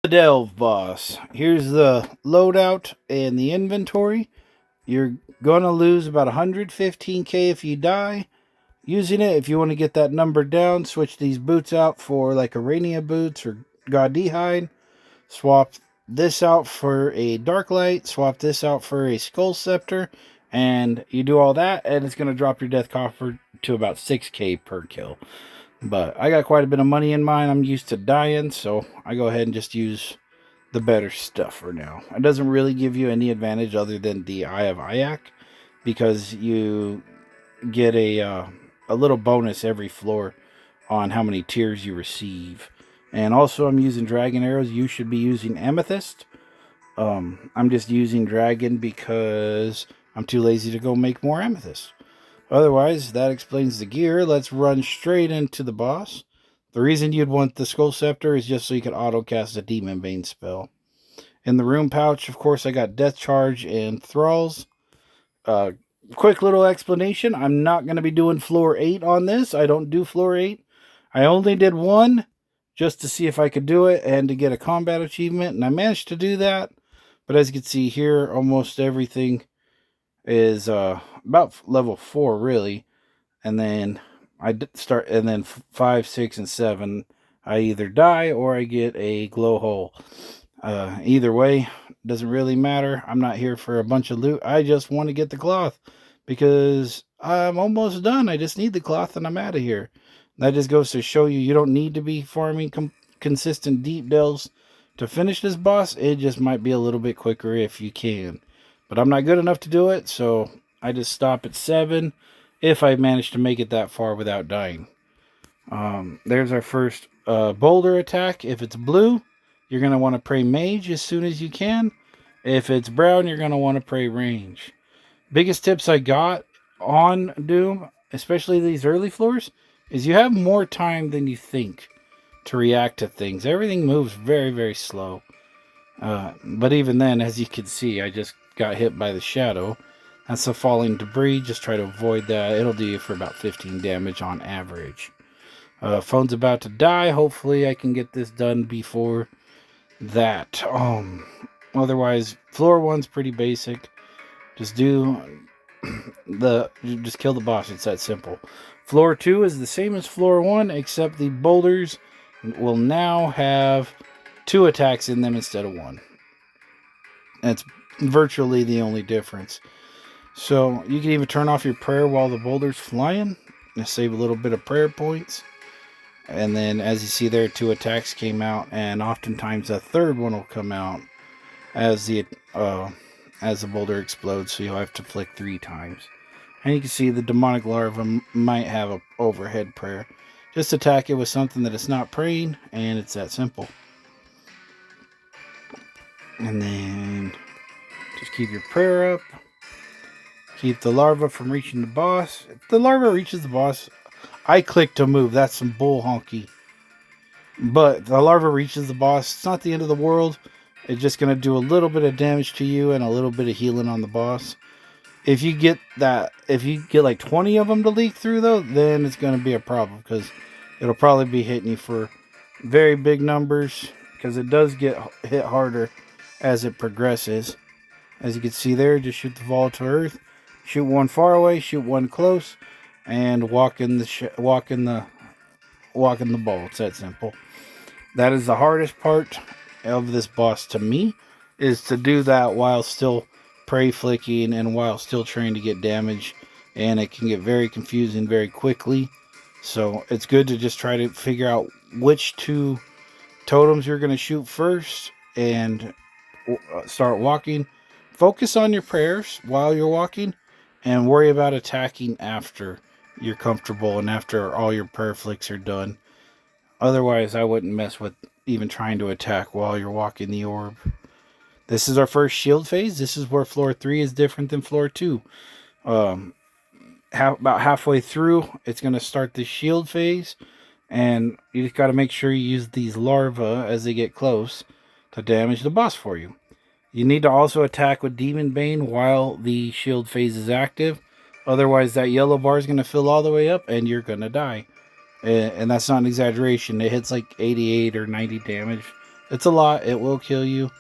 The Delve boss. Here's the loadout and the inventory. You're gonna lose about 115k if you die using it. If you want to get that number down, switch these boots out for like Arania boots or Gaudy hide. Swap this out for a Dark Light. Swap this out for a Skull Scepter. And you do all that, and it's going to drop your death coffer to about 6k per kill. But I got quite a bit of money in mine. I'm used to dying, so I go ahead and just use the better stuff for now. It doesn't really give you any advantage other than the Eye of Ayak, because you get a little bonus every floor on how many tears you receive. And also, I'm using dragon arrows. You should be using amethyst. I'm just using dragon because I'm too lazy to go make more amethyst. Otherwise, that explains the gear. Let's run straight into the boss. The reason you'd want the Skull Scepter is just so you can auto-cast a Demon Bane spell. In the room pouch, of course, I got Death Charge and Thralls. Quick little explanation. I'm not going to be doing floor 8 on this. I don't do floor 8. I only did one just to see if I could do it and to get a combat achievement, and I managed to do that. But as you can see here, almost everything is about level 4 really, and then I start, and then 5, 6, and 7 I either die or I get a glow hole. Either way, doesn't really matter. I'm not here for a bunch of loot. I just want to get the cloth because I'm almost done. I just need the cloth and I'm out of here. That just goes to show you don't need to be farming consistent deep delves to finish this boss. It just might be a little bit quicker if you can. But I'm not good enough to do it, so I just stop at 7 if I manage to make it that far without dying. There's our first boulder attack. If it's blue, you're going to want to pray mage as soon as you can. If it's brown, you're going to want to pray range. Biggest tips I got on Doom, especially these early floors, is you have more time than you think to react to things. Everything moves very, very slow. But even then, as you can see, I just got hit by the shadow. That's the falling debris. Just try to avoid that. It'll do you for about 15 damage on average. Phone's about to die. Hopefully I can get this done before that. Otherwise, floor 1's pretty basic. Just just kill the boss. It's that simple. Floor 2 is the same as floor 1, except the boulders will now have 2 attacks in them instead of 1. That's virtually the only difference. So you can even turn off your prayer while the boulder's flying to save a little bit of prayer points. And then, as you see there, 2 attacks came out, and oftentimes a third one will come out as the boulder explodes. So you'll have to flick 3 times. And you can see the demonic larva might have an overhead prayer. Just attack it with something that it's not praying, and it's that simple. And then just keep your prayer up. Keep the larva from reaching the boss. If the larva reaches the boss, I click to move. That's some bull honky. But the larva reaches the boss. It's not the end of the world. It's just going to do a little bit of damage to you and a little bit of healing on the boss. If you get like 20 of them to leak through, though, then it's going to be a problem because it'll probably be hitting you for very big numbers, because it does get hit harder as it progresses. As you can see there, just shoot the volatile earth. Shoot one far away, shoot one close, and walk in the ball. It's that simple. That is the hardest part of this boss to me, is to do that while still prey flicking and while still trying to get damage, and it can get very confusing very quickly. So it's good to just try to figure out which 2 totems you're going to shoot first and start walking. Focus on your prayers while you're walking, and worry about attacking after you're comfortable and after all your prayer flicks are done. Otherwise, I wouldn't mess with even trying to attack while you're walking the orb. This is our first shield phase. This is where floor 3 is different than floor 2. About halfway through, it's going to start the shield phase, and you just got to make sure you use these larvae as they get close to damage the boss for you. You need to also attack with Demon Bane while the shield phase is active. Otherwise, that yellow bar is going to fill all the way up and you're going to die. And that's not an exaggeration. It hits like 88 or 90 damage It's a lot. It will kill you.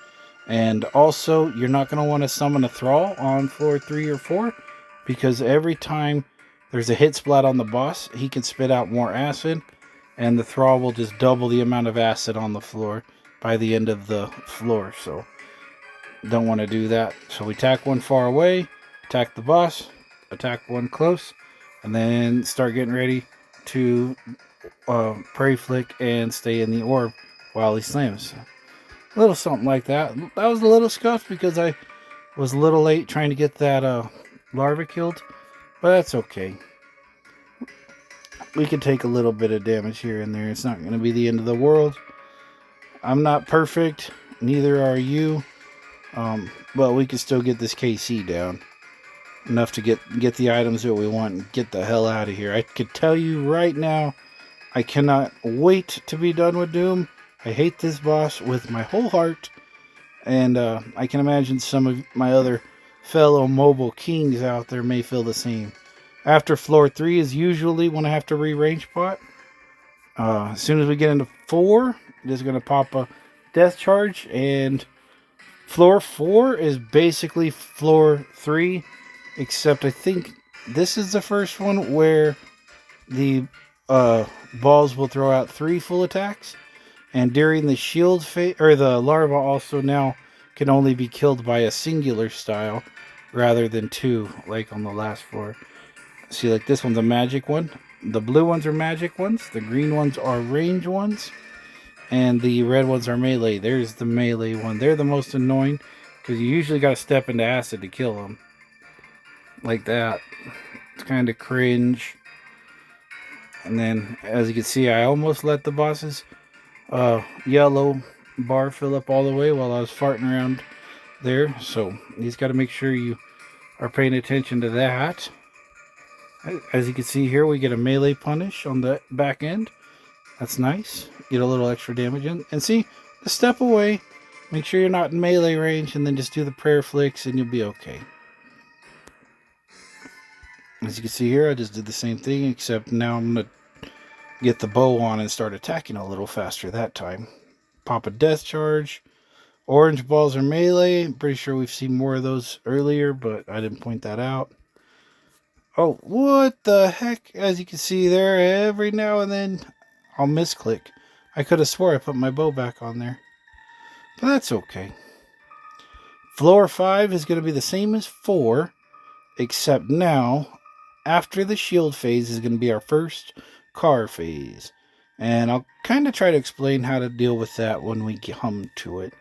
And also, you're not going to want to summon a thrall on floor 3 or 4, because every time there's a hit splat on the boss, he can spit out more acid, and the thrall will just double the amount of acid on the floor by the end of the floor. So don't want to do that. So we attack one far away, attack the boss, attack one close, and then start getting ready to prey flick and stay in the orb while he slams. A little something like that. That was a little scuffed because I was a little late trying to get that larva killed, but that's okay. We can take a little bit of damage here and there. It's not going to be the end of the world. I'm not perfect, neither are you, but we can still get this KC down enough to get the items that we want and get the hell out of here. I could tell you right now, I cannot wait to be done with Doom. I hate this boss with my whole heart, and I can imagine some of my other fellow mobile kings out there may feel the same. After floor 3 is usually when I have to re-range pot. As soon as we get into 4, just going to pop a death charge, and floor 4 is basically floor 3, except I think this is the first one where the balls will throw out 3 full attacks. And during the shield phase, or the larva also now can only be killed by a singular style rather than 2, like on the last floor. See, like this one's a magic one. The blue ones are magic ones. The green ones are range ones. And the red ones are melee. There's the melee one. They're the most annoying because you usually got to step into acid to kill them. Like that. It's kind of cringe. And then, as you can see, I almost let the bosses yellow bar fill up all the way while I was farting around there. So you just got to make sure you are paying attention to that. As you can see here, we get a melee punish on the back end. That's nice. Get a little extra damage in. And see, just step away. Make sure you're not in melee range, and then just do the prayer flicks and you'll be okay. As you can see here, I just did the same thing, except now I'm going to get the bow on and start attacking a little faster that time. Pop a death charge. Orange balls are melee. I'm pretty sure we've seen more of those earlier, but I didn't point that out. Oh, what the heck? As you can see there, every now and then I'll misclick. I could have swore I put my bow back on there. But that's okay. Floor 5 is going to be the same as 4, except now, after the shield phase, is going to be our first car phase. And I'll kind of try to explain how to deal with that when we come to it.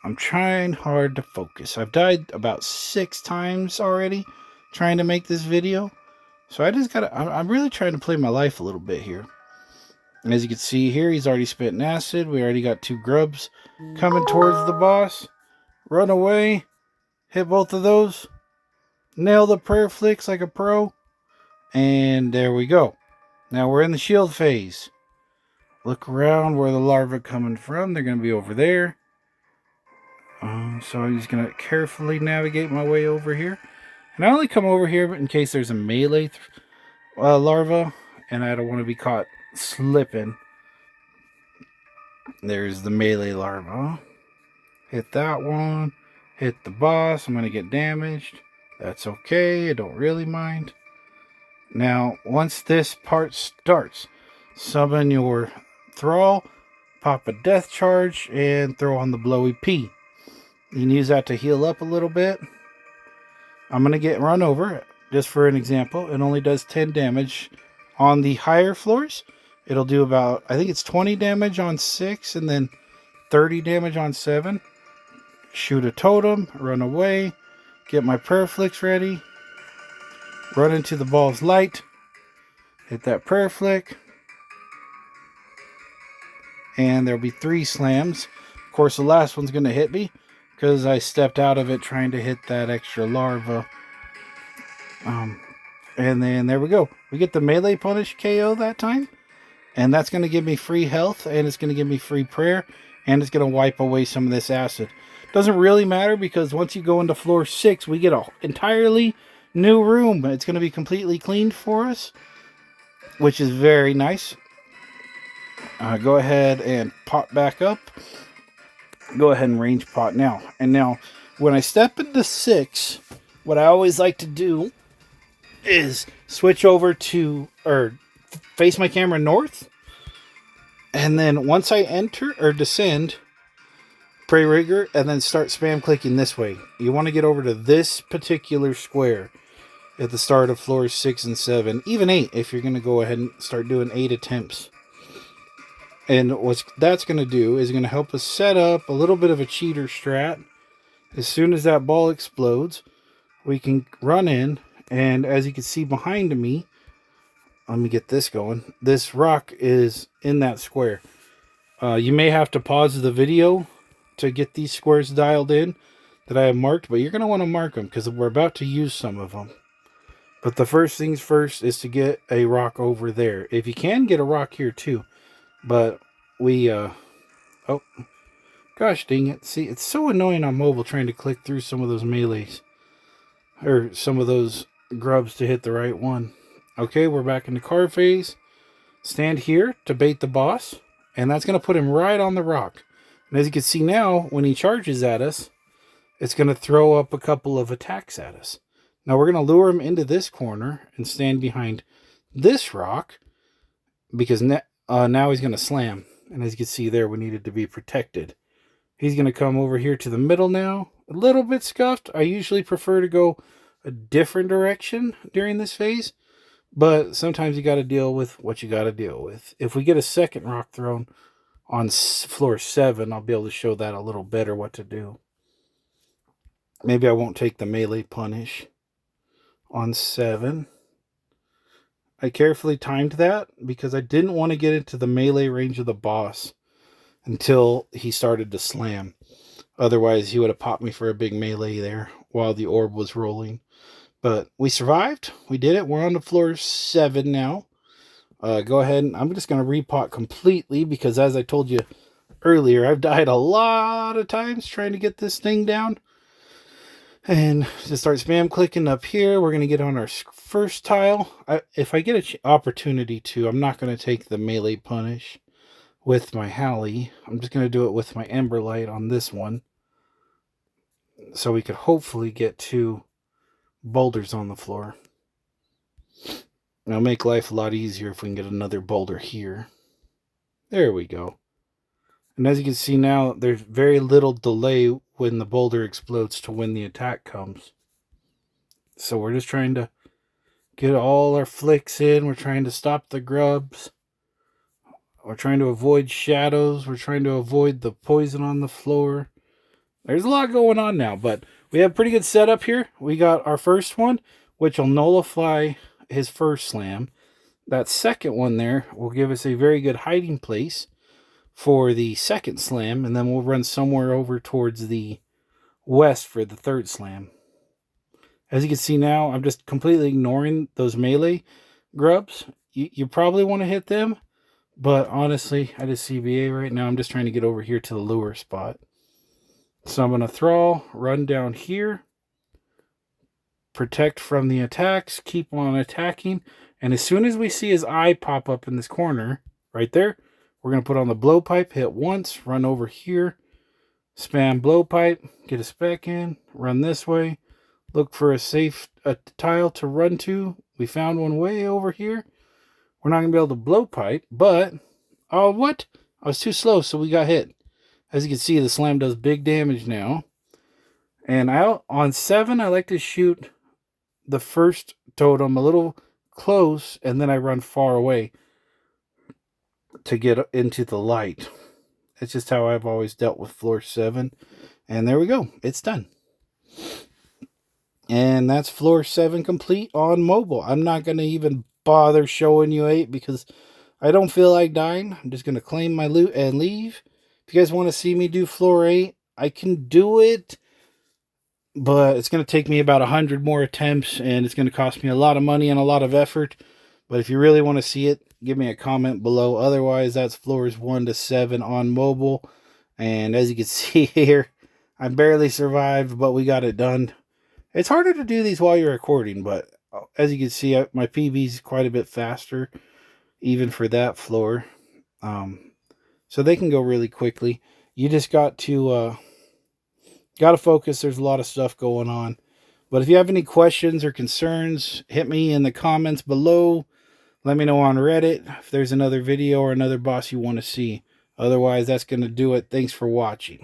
I'm trying hard to focus. I've died about 6 times already trying to make this video. So I'm really trying to play my life a little bit here. And as you can see here, he's already spitting acid. We already got 2 grubs coming towards the boss. Run away. Hit both of those. Nail the prayer flicks like a pro. And there we go. Now we're in the shield phase. Look around where the larvae are coming from. They're going to be over there. So I'm just going to carefully navigate my way over here. And I only come over here in case there's a melee larva. And I don't want to be caught slipping. There's the melee larva. Hit that one. Hit the boss. I'm going to get damaged. That's okay. I don't really mind. Now, once this part starts, summon your thrall, pop a death charge, and throw on the blowy P. You can use that to heal up a little bit. I'm going to get run over, just for an example. It only does 10 damage. On the higher floors, it'll do about, I think it's 20 damage on 6, and then 30 damage on 7. Shoot a totem, run away, get my prayer flicks ready, run into the ball's light, hit that prayer flick, and there'll be 3 slams. Of course, the last one's going to hit me because I stepped out of it trying to hit that extra larva. And then there we go. We get the melee punish KO that time, and that's going to give me free health, and it's going to give me free prayer, and it's going to wipe away some of this acid. Doesn't really matter because once you go into floor 6, we get an entirely new room. It's going to be completely cleaned for us, which is very nice. Go ahead and pop back up. go ahead and range pot now. And now, when I step into 6, what I always like to do is switch over to, or face my camera north. And then once I enter or descend, pray rigger, and then start spam clicking this way. You want to get over to this particular square at the start of floors 6 and 7, even 8 if you're going to go ahead and start doing 8 attempts. And what that's going to do is going to help us set up a little bit of a cheater strat. As soon as that ball explodes, we can run in, and as you can see behind me, let me get this going. This rock is in that square. You may have to pause the video to get these squares dialed in that I have marked, but you're going to want to mark them because we're about to use some of them. But the first things first is to get a rock over there. If you can, get a rock here too. But we, oh, gosh dang it. See, it's so annoying on mobile trying to click through some of those melees. Or some of those grubs to hit the right one. Okay, we're back in the car phase. Stand here to bait the boss. And that's going to put him right on the rock. And as you can see now, when he charges at us, it's going to throw up a couple of attacks at us. Now we're going to lure him into this corner and stand behind this rock. Because now he's going to slam. And as you can see there, we needed to be protected. He's going to come over here to the middle now. A little bit scuffed. I usually prefer to go a different direction during this phase. But sometimes you got to deal with what you got to deal with. If we get a second rock thrown on floor 7, I'll be able to show that a little better what to do. Maybe I won't take the melee punish on 7. I carefully timed that because I didn't want to get into the melee range of the boss until he started to slam. Otherwise, he would have popped me for a big melee there while the orb was rolling. But we survived. We did it. We're on to floor 7 now. Go ahead and I'm just going to repot completely because as I told you earlier, I've died a lot of times trying to get this thing down. And just start spam clicking up here. We're going to get on our first tile. If I get an opportunity to, I'm not going to take the melee punish with my Hallie. I'm just going to do it with my Ember Light on this one. So we could hopefully get 2 boulders on the floor. It'll make life a lot easier if we can get another boulder here. There we go. And as you can see now, there's very little delay when the boulder explodes to when the attack comes. So we're just trying to get all our flicks in. We're trying to stop the grubs. We're trying to avoid shadows. We're trying to avoid the poison on the floor. There's a lot going on now, but we have pretty good setup here. We got our first one, which will nullify his first slam. That second one there will give us a very good hiding place for the second slam, and then we'll run somewhere over towards the west for the third slam. As you can see now, I'm just completely ignoring those melee grubs. You probably want to hit them, but honestly, I just CBA right now. I'm just trying to get over here to the lure spot. So I'm going to thrall, run down here, protect from the attacks, keep on attacking, and as soon as we see his eye pop up in this corner, right there, we're going to put on the blowpipe, hit once, run over here, spam blowpipe, get a spec in, run this way, look for a safe tile to run to. We found one way over here. We're not going to be able to blowpipe, but, oh, what? I was too slow, so we got hit. As you can see, the slam does big damage now. And on 7, I like to shoot the first totem a little close, and then I run far away to get into the light. It's just how I've always dealt with floor 7. And there we go. It's done. And that's floor 7 complete on mobile. I'm not going to even bother showing you 8 because I don't feel like dying. I'm just going to claim my loot and leave. If you guys want to see me do floor 8, I can do it. But it's going to take me about 100 more attempts. And it's going to cost me a lot of money and a lot of effort. But if you really want to see it, give me a comment below. Otherwise, that's floors 1 to 7 on mobile. And as you can see here, I barely survived, but we got it done. It's harder to do these while you're recording, but as you can see, my PB is quite a bit faster, even for that floor. So they can go really quickly. You just got to focus. There's a lot of stuff going on. But if you have any questions or concerns, hit me in the comments below. Let me know on Reddit if there's another video or another boss you want to see. Otherwise, that's going to do it. Thanks for watching.